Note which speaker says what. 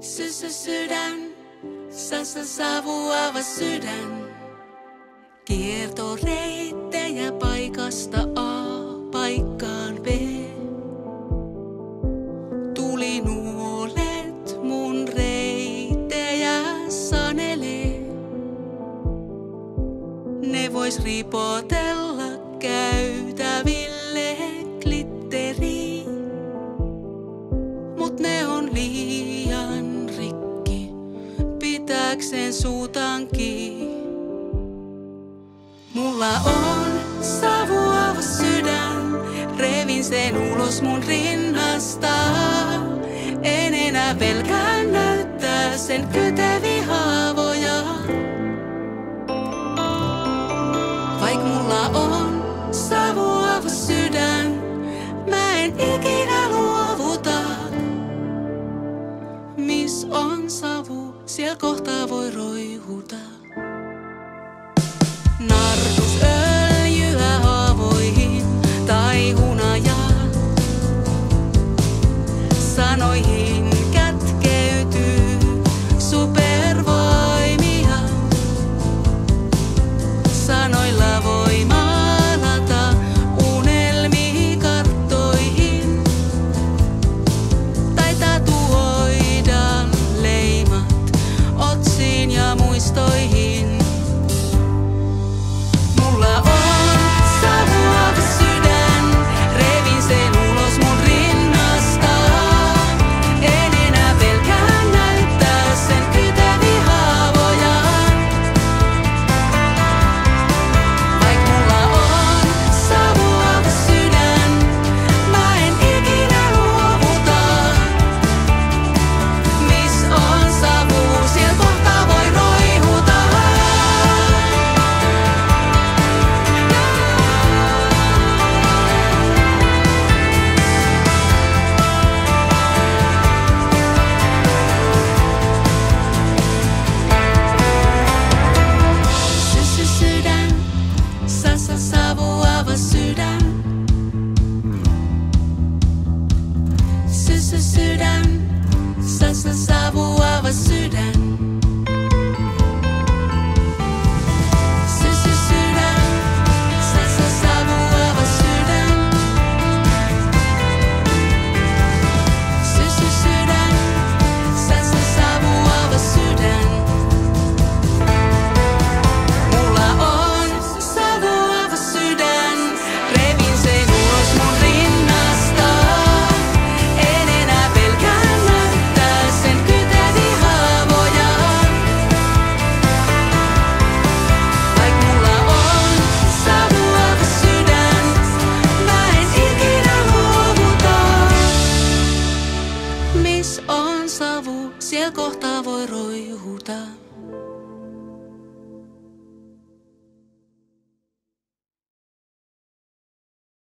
Speaker 1: Sydän, savuava sydän, kiertoreittejä paikasta A paikkaan B. Tulinuolet mun reittejä sanelee, ne vois ripotella käytäville glitteriä, mut ne on liian rikki pitääkseen suutankin. Mulla on savuava sydän, revin sen ulos mun rinnasta. En enää pelkään näyttää sen kyteviä haavoja. Vaik mulla on savuava sydän, mä en ikinä luovuta. Mis on savu, siellä kohtaa voi roihuta. Nartusöljyä haavoihin tai hunajaa. Sanoihin kätkeytyy supervoimia. Sanoilla voi maalata unelmia karttoihin. Tai tatuoida leimat otsiin ja muistoihin. Mulla on savuava sydän, revin sen ulos mun rinnasta. En enää pelkään näyttää sen kyteviä haavoja. Vaik mulla on savuava sydän, mä en ikinä luovuta. Mis on savu, siel kohtaa voi roihuta. Sydän, savuava sydän. Sydän, savuava sydän.